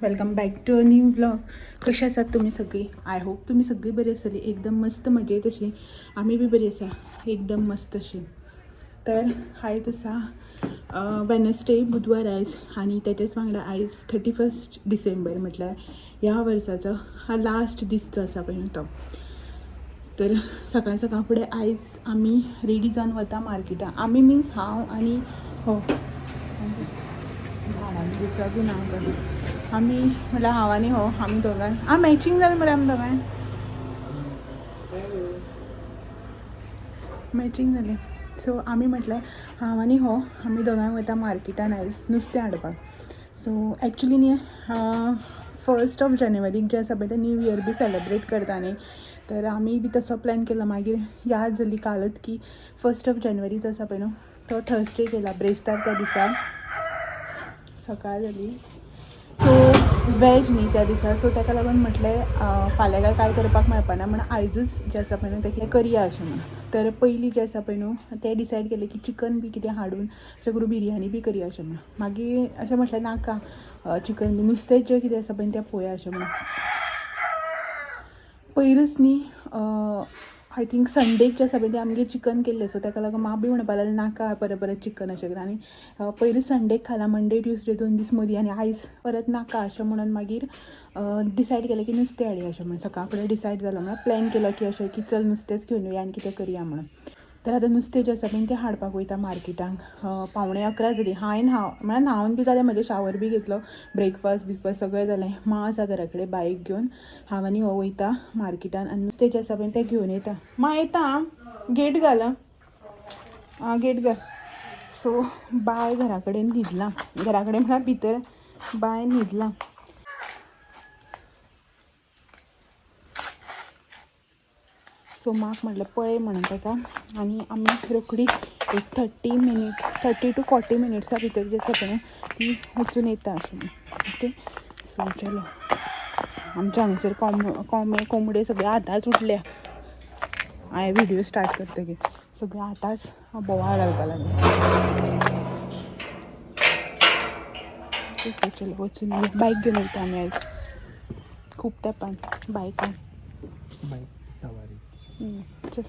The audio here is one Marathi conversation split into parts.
Welcome back to a new vlog. कशा आसात तुम्ही सगळी? आय होप तुम्ही सगळी बरी आसतली. एकदम मस्त मजेत अशी आम्ही बी बरी आसा, एकदम मस्त अशी. तर आयज आसा वेनसडे, बुधवार आयज, आणि त्याच्याच वांगडा आयज 31 डिसेंबर, म्हटल्यार ह्या वर्साचो हा लास्ट दीस जो आसा पळय तो. तर सकाळ सकाळ फुडें आयज आमी रेडी जावन वता मार्केटां. आमी मिन्स हांव आनी हो झाडांनी दिसत बी ना आमी, म्हळ्यार हांव आनी हो, आमी दोगांय मॅचींग जालें मरे आमी दोगांय मॅचींग जालें. सो आमी म्हटल्यार हांव आनी हो आमी दोगांय वता मार्केटान आयज नुस्तें हाडपाक. सो एक्चुली न्ही 1 जानेवारीक जे आसा पळय ते न्यू इयर बी सेलेब्रेट करता न्ही, तर आमी बी तसो प्लॅन केला. मागीर याद जाली कालच की 1 जानेवारी जो आसा पळय न्हू तो थर्सडे केला, ब्रेस्तार त्या दिसा सकाळ जाली. सो वॅज न्ही त्या दिसा, सो ताका लागून म्हटलें फाल्यां काय करपाक मेळपाना, म्हणून आयजच जें आसा पळय न्हू तें करया अशें म्हणून. तर पयलीं जें आसा पळय न्हू तें डिसायड केलें की चिकन बी कितें हाडून अशें करून बिरयानी बी करया अशें म्हणून. मागीर अशें म्हटलें नाका चिकन बी, नुस्तें जें कितें आसा पळय तें पळोवया अशें म्हणून. पयरूच न्ही आय थिंक संडेक जें आसा पळय तें आमगेर चिकन केल्लें, सो ताका लागून हांव बी म्हणपा लागलें नाका परत परत चिकन अशें करून. आनी पयरूच संडेक खाला, मंडे ट्युजडे 2 दीस मदीं, आनी आयज परत नाका अशें म्हणून मागीर डिसायड केलें की नुस्तें हाडया अशें म्हणून. सकाळ फुडें डिसायड जालो, म्हणल्यार प्लॅन केलो की अशें की चल नुस्तेंच घेवन येवया आनी कितें करया म्हणून. तर आतां नुस्तें जें आसा पळय तें हाडपाक वयता मार्केटांक. 11:15 जालीं. म्हळ्यार न्हावन बी जालें, म्हजें शावर बी घेतलो, ब्रेकफास्ट सगळें जालें. मां आसा घरा कडेन बायक घेवन. हांव आनी हो वयता मार्केटान आनी नुस्तें जें आसा पळय तें घेवन येता. मां येता, गेट घाल गेट घाल. सो बाय घरा कडेन न्हिदलां, घरा कडेन म्हळ्यार भितर बाय न्हिदलां. सो माक म्हटलें पळय म्हणून ताका, आनी आमी रोखडी एक 30 to 40 मिनिट्सा भितर जें आसा पळय ती वचून येता अशें. ओके, सो चलो. आमच्या हांगसर कोंबडे सगळे आतांच उठल्या. हांवें व्हिडियो स्टार्ट करतकीर सगळे आतांच बोवाळ घालपाक लागले. सो चलो वचून येया. बायक घेवन वयता आमी आयज खूब तेंपान बायकान. चल.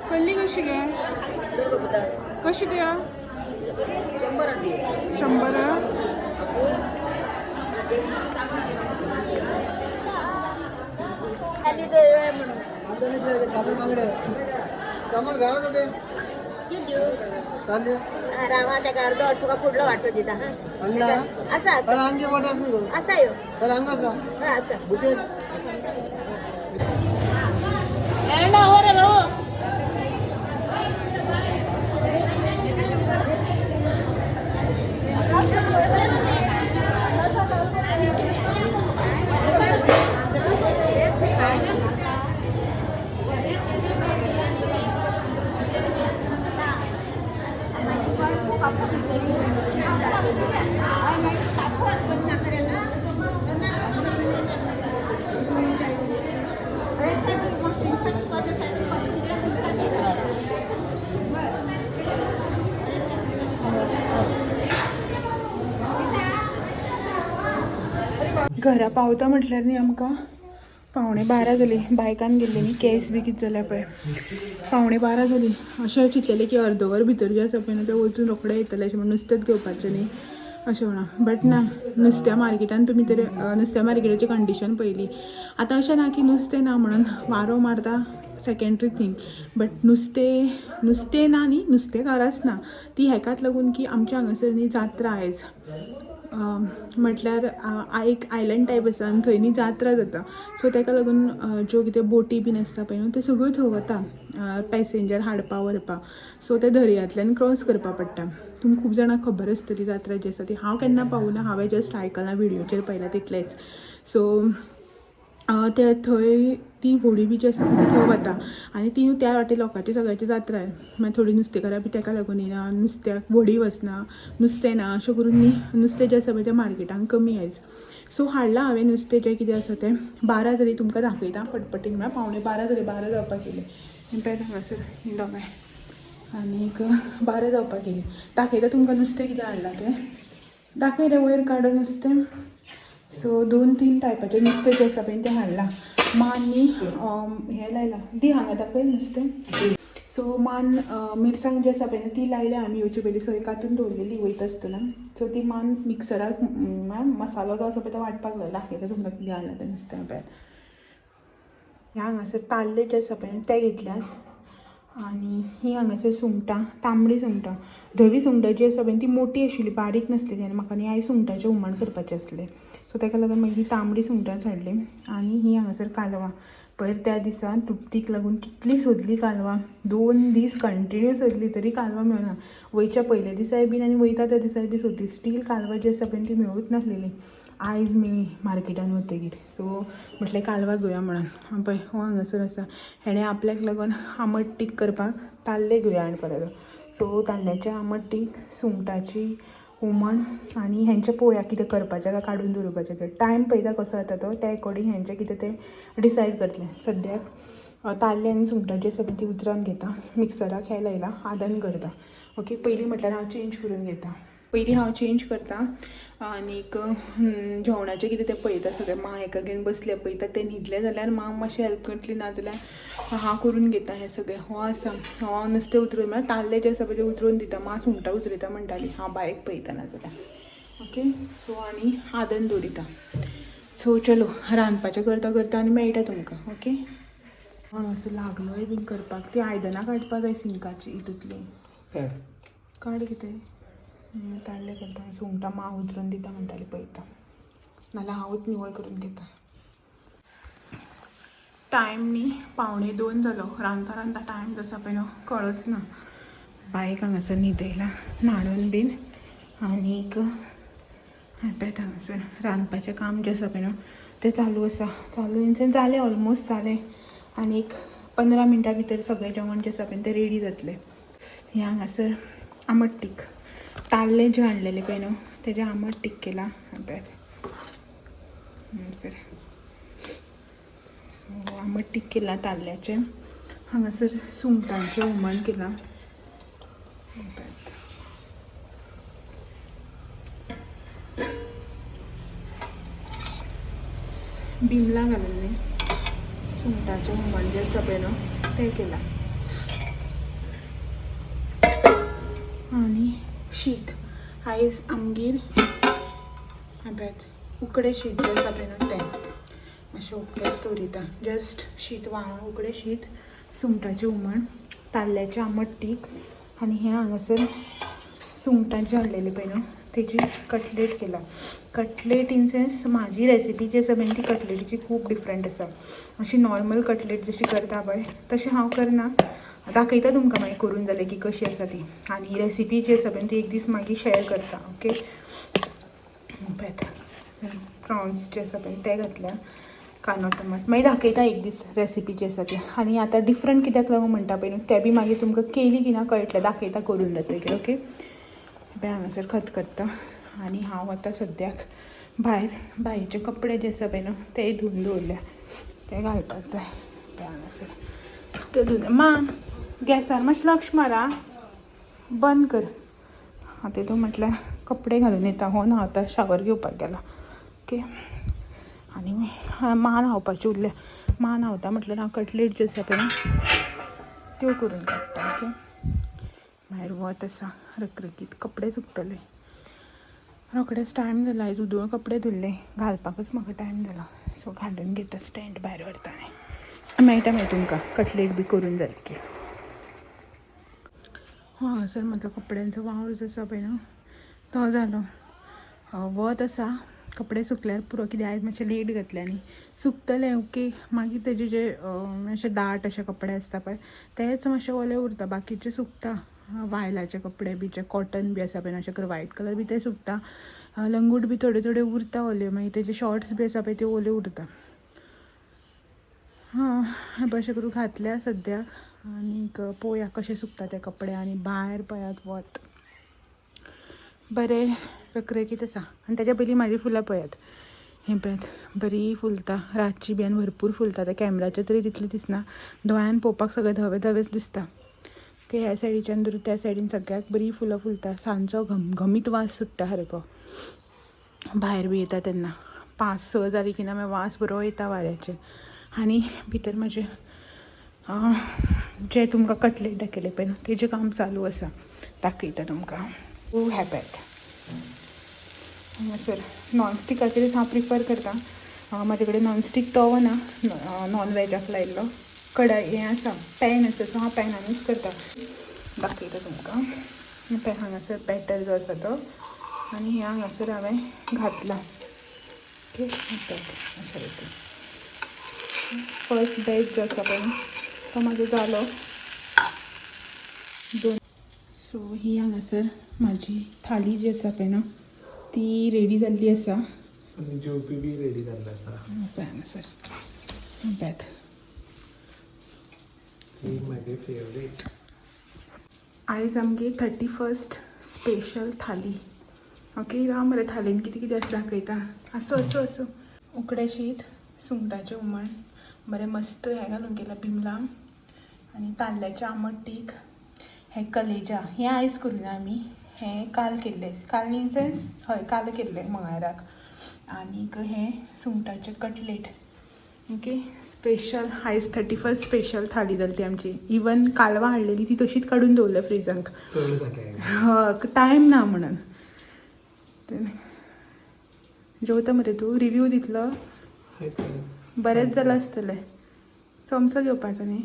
कल्ली कशी गे? कशी द्या? 100. रामा त्या अर्ध तुका फुडलो वाटतो दिता. असा असा यो असा घरा पावता म्हटल्यार न्ही आमकां 11:15 जाली. बायकान गेल्ली न्ही, केस बी कितें जाल्या पळय. 11:15 जाली. अशें चिंतलेलें की अर्दवर भितर जें आसा पळय न्हू तें वचून रोखडें येतलें अशें म्हणून, नुस्तेंच घेवपाचें न्ही अशें म्हणून. बट ना, नुस्त्या मार्केटान तुमी तर नुस्त्या मार्केटाची कंडिशन पळयली. आतां अशें ना की नुस्तें ना म्हणून वारो मारता सेकेंडरी थिंग, बट नुस्तें ना न्ही, नुस्तेंकाराच ना. ती हेकाच लागून की आमच्या हांगासर न्ही जात्रा आयज. म्हटल्यार एक आयलंड टायप आसा आनी थंय न्ही जात्रा जाता. सो ताका लागून ज्यो कितें बोटी बीन आसता पळय न्हू त्यो सगळ्यो थंय वता पॅसेंजर हाडपा व्हरपाक. सो ते दर्यांतल्यान क्रॉस करपा पडटा. तुमकां खूब जाणांक खबर आसतली जात्रा जी आसा ती. हांव केन्ना पावूना, हांवें जस्ट आयकलां, व्हिडियोचेर पळयलां तितलेंच. सो ते थंय ती व्हडी बी जी आसा ती थंय वता आनी ती त्या वाटे लोकांची सगळ्याची जात्रा आहे. मागीर थोडी नुस्तेकारां बी ताका लागून येना, नुस्त्याक व्हडी वचना, नुस्तें ना अशें करून न्ही नुस्तें जें आसा पळय तें मार्केटान कमी आयज. सो हाडलां हांवें नुस्तें जें कितें आसा तें 12 तरी तुमकां दाखयता पटपटीन. म्हळ्यार 12:15 तरी 12 जावपाक गेले. पळय हांगासर ही दोगांय आनीक 12 जावपाक गेली. दाखयता तुमकां नुस्तें कितें हाडलां तें. दाखय रे वयर काडून नुस्तें. सो 2-3 टायपाचें नुस्तें जें आसा पळय तें हाडलां. मान न्ही हें लायलां दी हांगा दाखय नुस्तें. सो मान मिरसांग जी आसा पळय ती लायल्या आमी येवचे पयलीं सोय कांतून दवरलेली वयता आसतना. सो ती मान मिक्सराक मसालो जो आसा पळय तो वांटपाक जाय. दाखयता तुमकां कितें हाडलां तें नुस्तें पळयात. ह्या हांगासर ताल्ले जे आसा पळय ते घेतल्यात. आनी ही हांगासर सुंगटां, तांबडी सुंगटां, धवी सुंगटां जी आसा पळय ती मोठी आशिल्ली, बारीक नासलेली आनी म्हाका न्ही आयज सुंगटाचें हुमण करपाचें आसलें. सो ताका लागून मागीर तांबडी सुंगटांच हाडली. आनी ही हांगासर कालवां पयर त्या दिसा तुपतीक लागून कितली सोदली कालवां. 2 दीस कंटिन्यू सोदली तरी कालवां मेळना. वयच्या पयल्या दिसाय बीन आनी वयता त्या दिसाय बी सोदली. स्टील कालवां जी आसा पळय ती मेळूच नासलेली. आयज मेळ्ळी मार्केटान वतगीर. सो म्हटलें कालवां घेवया म्हणून. पळय हो हांगासर आसा. हेणें आपल्याक लागून आमट तीख करपाक ताल्ले घेवया हाडपा लागलो. सो ताल्ल्याचें आमट तीख, सुंगटाची हुमण आनी हेंचें पळोवया कितें करपाचें काय काडून दवरपाचें तें. टायम पळयता कसो जाता तो त्या अकॉर्डींग हेंचें कितें तें डिसायड करतलें. सद्याक ताल्ले आनी सुंगटां जी आसा पळय ती उतरावन घेता. मिक्सराक हें लायलां आदन करता. ओके पयलीं म्हटल्यार हांव चेंज करून घेता. पयलीं हांव चेंज करता आनीक जेवणाचें कितें तें पळयता सगळें. मा हेका घेवन बसलें पळयता. तें न्हिदलें जाल्यार मा मातशें हेल्प करतली, नाजाल्यार हांव करून घेता हें सगळें. हो आसा हो नुस्तें उतरोवन म्हळ्यार ताल्ले जे आसा पळय ते उतरोवन दिता. मा सुंगटां उतरयता म्हणटाली. हांव बायक पळयता नाजाल्यार. ओके सो आनी आदन दवरिता. सो चलो रांदपाचें करता करता आनी मेळटा तुमकां. ओके हांगासर लागलोय बीन करपाक. ती आयदनां काडपा जाय सिंकाची हितूंतली. काड कितें ताल्ले करता. सुंगटां मा उतरोवन दिता म्हणटाली पळयता. नाल्यार हांवूच निवळ करून घेता. टायम न्ही 1:45 जालो. रांदता रांदता टायम जसो पळय न्हू कळच ना. बायक हांगासर न्हिदयला न्हाणून बीन आनीक पळयत हांगासर रांदपाचें काम जें आसा पळय न्हू तें चालू आसा. चालू इन सेन्स जालें ऑलमोस्ट जालें. आनीक 15 मिनटां भितर सगळें जेवण जें आसा पळय तें रेडी जातलें. हें हांगासर आमट तीख ताल्ले जे हाडलेले पळय न्हू तेजें आमट तीख केलां. पळयात हांगासर. सो आमट तीख केलां ताल्ल्याचें. हांगासर सुंगटांचें हुमण केलां. पळयात बिमलां घालून सुंगटाचें हुमण जें आसा पळय न्हू तें केलां. आनी शीत आयज आमगेर पळयात उकडें शीत जें आसा पळय न्हू तें मातशें उकडेंच दवरिता. जस्ट शीत उकडें शीत, सुंगटाचें हुमण, ताल्ल्याचें आमट तीख आनी हें हांगासर सुंगटां जीं हाडलेलीं पळय न्हू तेजी कटलेट केला. कटलेट इन सेन्स म्हाजी रेसिपी जी आसा पळय ती कटलेटीची खूब डिफरंट आसा. अशी नॉर्मल कटलेट जशी करता पळय तशें हांव करना. दाखयता तुमकां मागीर करून जालें की कशी आसा ती. आनी रेसिपी जी आसा पळय ती एक दीस मागीर शेअर करता. ओके पळयात प्रॉन्स जे आसा पळय ते घातल्या, कांदो टमाट मागीर दाखयता एक दीस रेसिपी जी आसा ती. आनी आतां डिफरंट कित्याक लागून म्हणटा पळय न्हू तें बी मागीर तुमकां केली की ना कळटलें. दाखयता करून जातकीर. ओके पळय हांगासर खतखत्ता. आनी हांव आतां सद्याक भायरचे कपडे जे आसा पळय न्हू तेय धुवन दवरल्या. ते घालपाक जाय. पळय हांगासर ते धुवन. मा गॅसार मातशें लक्ष मार आं. बंद कर. हांव तितून म्हटल्यार कपडे घालून येता. हो न्हांवता शावर घेवपाक गेला. ओके आनी मा न्हांवपाचें उरलें. मा न्हांवता म्हटल्यार हांव कटलेट ज्यो आसा पळय न्हू त्यो करून काडटा. ओके भायर वत आसा रखरखीत. कपडे सुकतले. रोखडेच टायम जाला. आयज उदोळ कपडे धुल्ले. घालपाकच म्हाका टायम जाला. सो घालून घेता स्टँड भायर व्हरता आनी मेळटा मागीर तुमकां कटलेट बी करून जालें की. हांगासर म्हजो कपड्यांचो वावर जो आसा पळय न्हू तो जालो. वत आसा. कपडे सुकल्यार पुरो. कित्याक आयज मातशें लेट घातलें आनी सुकतलें. ओके मागीर तेजे जे मातशे दाट अशे कपडे आसता पळय तेच मातशे ओले उरता. बाकीचे सुकता. वायलाचे कपडे बी जे कॉटन बी आसा पळय अशें करून व्हायट कलर बी ते सुकता. लंगूट बी थोडे थोडे उरता ओले. मागीर तेजे शॉर्ट्स बी आसा पळय ते ओले उरता. हां बशे करून घातल्या सद्याक आणि पळोवया कशें सुकता ते कपडे आणि भायर पळयात वत बरें रखरखीत आसा आनी तेज्या पयलीं म्हाजी फुलां पळयात हें पळयात बरी फुलता रातची बियान भरपूर फुलता ते कॅमेराचेर तरी तितलें दिसना दोळ्यान पळोवपाक सगळे धवे धवेच दिसता ओके ह्या सायडीच्यान धरून त्या सायडीन सगळ्याक बरी फुलां फुलता सांजचो घमघमीत वास सुट्टा सारको भायर बी येता तेन्ना 5-6 जाली की ना मागीर वास बरो येता वाऱ्याचे आनी भितर म्हाजे जे तुमकां कटलेट दाखयले पळय न्हू तेजें काम चालू आसा दाखयता तुमकां ह्या पॅक हांगासर नॉनस्टिकाचेरच हांव प्रिफर करता म्हाजे कडेन नॉनस्टीक तवो ना नॉन वॅजाक लायिल्लो कडाई हें आसा पॅन आसा सो हांव पॅनानूच करता दाखयता तुमकां पळय हांगासर बॅटर जो आसा तो आनी हे हांगासर हांवें घातला ओके अशा रितीन फर्स्ट बॅच जो आसा पळय तो म्हाजो जालो 2 सो ही हांगासर म्हाजी थाली जी आसा पळय न्हू ती रेडी जाल्ली आसा आणि जेवपी बी रेडी जाल्लें आसा पळय हांगासर पळयात ही म्हाजी फेवरेट आयज आमगे 31st स्पेशल थाली ओके राव मरे थालीन कितें कितें आसा दाखयता असो उकडें शीत सुंगटाचें हुमण बरें मस्त हें घालून केलां बिमलां आनी ताल्ल्याचें आमट तीख हें कलेजा हें आयज करुना आमी हें काल केल्लें काल इन सेन्स हय काल केल्लें मंगळाराक आनीक हें सुंगटाचें कटलेट ओके स्पेशल आयज 31st स्पेशल थाली जाली ती आमची इवन कालवां हाडलेली ती तशीच काडून दवरल्या फ्रिजांत टायम ना म्हणून जेवता मरे तूं रिव्यू दितलो बरेंच जालां आसतलें चमचो घेवपाचो न्ही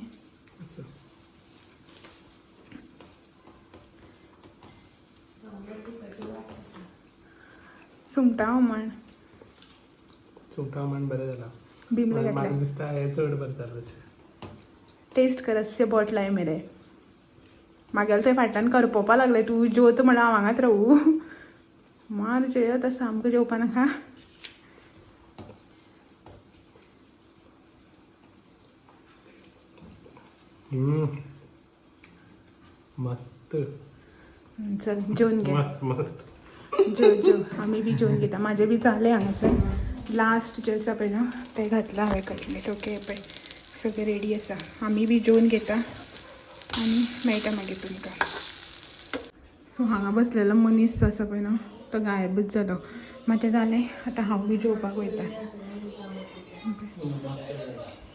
सुंगटां हुमण बरें जालां बिमले म्हाका घातले दिसता हें चड बरें जालें टेस्ट कर अशें बोट लाय मेरे म्हागेलो थंय फाटल्यान करपोवपा लागलें तूं जेवता म्हणून हांव हांगाच रावू मार जेयत आसा आमकां जेवपा नाका मस्त चल जेवन घे मस्त जेव आमी बी जेवन घेता म्हाजें बी जालें हांगासर लास्ट जें आसा पळय न्हू तें घातलां हांवें कटलेट ओके पळय सगळें रेडी आसा आमी बी जेवन घेता आनी मेळटा मागीर तुमकां सो हांगा बसलेलो मनीस जो आसा पळय न्हू तो गायबूच जालो म्हाजें जालें आतां हांव बी जेवपाक वयता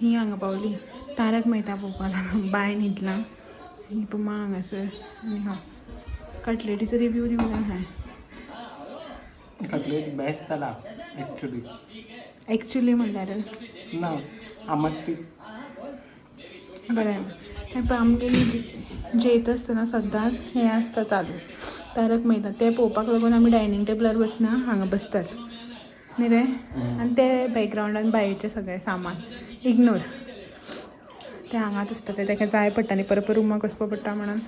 ही हांगा पावली तारक मेहता पळोवपाक लागून बाय न्हिदलां ही पमा हांगासर आनी हांव कटलेटीचो रिव्यू दिवना हांवें कटलेट बेस्ट जाला एक्चुली म्हणल्यार ना आमट तीख बरें हें पळय आमगेली जेयता आसतना सदांच हें आसता चालू तारक मेहता तें पळोवपाक लागून आमी डायनींग टेबलार बसना हांगा बसतात न्ही रे आनी ते बॅकग्रावंडान बायेचें सगळें सामान इग्नोर तें हांगाच आसता तें ताका जाय पडटा न्ही परत रुमाक वचपा पडटा म्हणून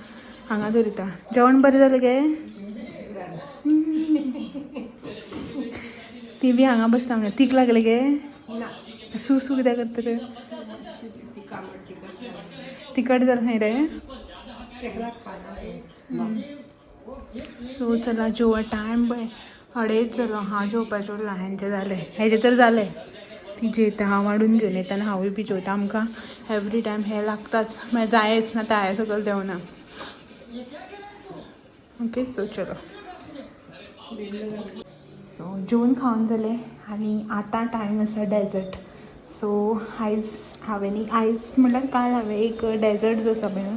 हांगा दवरिता जेवण बरें जालें गे ती बी हांगा बसता म्हणून तीख लागलें गे सू कित्याक करता रे तिखट जालें न्ही रे सो चला जेवण टायम पळय 2:30 जालो हांव जेवपाचें उरलां हेंचें जालें हेजें तर जालें ती जेयता हांव वाडून घेवन येता आनी हांवूय बी जेवता आमकां एवरी टायम हें लागताच मागीर जायच ना ताळे सकयल देंवना ओके सो चलो सो जेवून खावन जालें आनी आतां टायम आसा डेजर्ट सो आयज म्हणल्यार काल हांवें एक डेजर्ट जो आसा पळय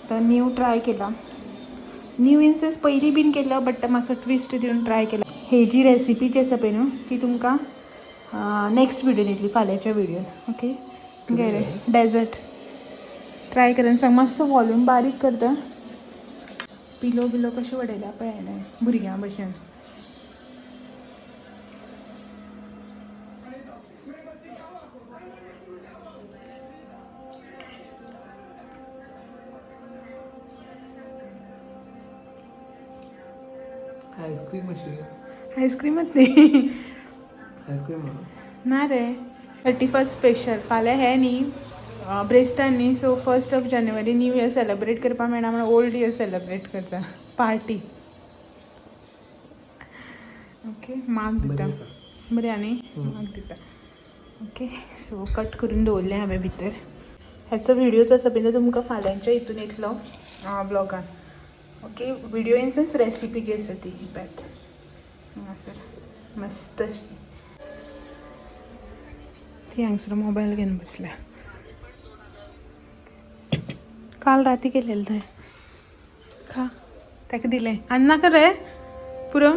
तो न्यू ट्राय केला न्यू इन सेन्स पयलीं बीन केल्लो बट मातसो ट्विस्ट दिवन ट्राय केला हेजी रेसिपी जी आसा पळय न्हू ती तुमकां नेक्स्ट विडियोन येतली फाल्यांच्या विडियोन ओके घे रे डेजर्ट ट्राय कर आनी सांग मातसो वॉल्यूम बारीक करता पिलो कशें वडयल्या पळय हांवें भुरग्यां भशेन आईस्क्रीम अशी आईस्क्रीमच न्ही आईस्क्रीम ना रे 31st स्पेशल फाल्यां हें न्ही ब्रेस्तांनी सो 1 जानेवारी न्यू इयर सेलिब्रेट करपा मेळना म्हणून ओल्ड इयर सेलिब्रेट करता पार्टी. ओके मार्क दिता बरें आनी मार्क दिता. ओके सो कट करून दवरलें हांवें भितर. ह्याचो व्हिडिओच आसा पळय तो तुमकां फाल्यांच्या हितून येतलो ब्लॉगान. Okay video in sense recipe जी आसा ती ही पॅत हांगासर मस्त अशी ती हांगसर मोबायल घेवन बसल्या. काल राती केलेलं थंय खा ताका दिलें आनी नाका रे पुरो.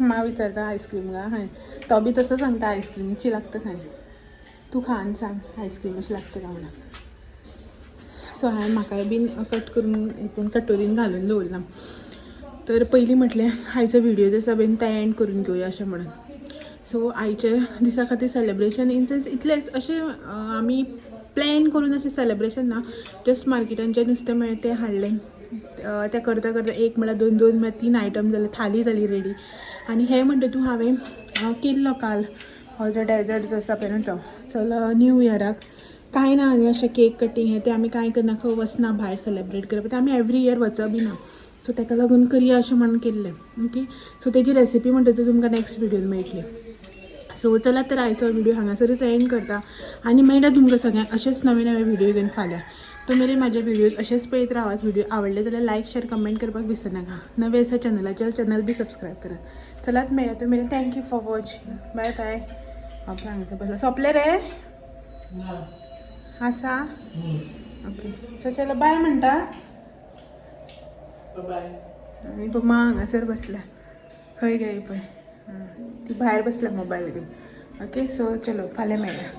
मा विचारता आयस्क्रीम गा हाय तो बी तसं सांगता आयस्क्रीमची लागतं खाय तू खा आनी सांग आयस्क्रीम अशी लागतं का म्हणून. सो हांवें म्हाका बीन कट करून हितून कटोरीन घालून दवरला. तर पयलीं म्हटलें आयचो व्हिडिओ जो आसा बीन तो एंड करून घेवया अशें म्हणून. सो आयच्या दिसा खातीर सेलिब्रेशन इन सेन्स इतलेंच अशें आमी प्लॅन करून अशें सेलिब्रेशन ना. जस्ट मार्केटान जें नुस्तें मेळ्ळें तें हाडलें तें करता करता एक म्हळ्यार दोन म्हळ्यार 3 आयटम जाले थाली जाली रेडी. आनी हें म्हणटा तूं हांवें केल्लो काल हो जो डेजर्ट जो आसा पळय न्हू तो चल न्यू इयराक कांय ना आनी अशें केक कटींग हें तें आमी कांय करना खंय वचना भायर सेलिब्रेट करप तें आमी एवरी इयर वचप बी ना. सो ताका लागून करया अशें म्हणून केल्लें. ओके सो तेजी रेसिपी म्हणटा ती तुमकां नेक्स्ट व्हिडिओन मेळटली. सो चला तर आयचो व्हिडिओ हांगासरच एंड करता आनी मेळटा तुमकां सगळ्यांक अशेंच नवे नवे व्हिडिओ घेवन फाल्यां. तो मेरेन म्हाजे व्हिडिओज अशेंच पळयत रावात. व्हिडिओ आवडले जाल्यार लायक शेअर कमेंट करपाक विसरनाका. नवे आसा चॅनलाचेर चॅनल बी सबस्क्रायब करात. चलात मेळया तो मेरेन thank you for watching. Bye bye. आपल्या हांगासर बसला सोंपलें रे आसा ओके सो चलो बाय म्हणटा. बाय. आनी तो मा हांगासर बसला खंय गे पळय ती भायर बसला मोबायल घेवन. ओके सो चलो फाल्यां मेळया.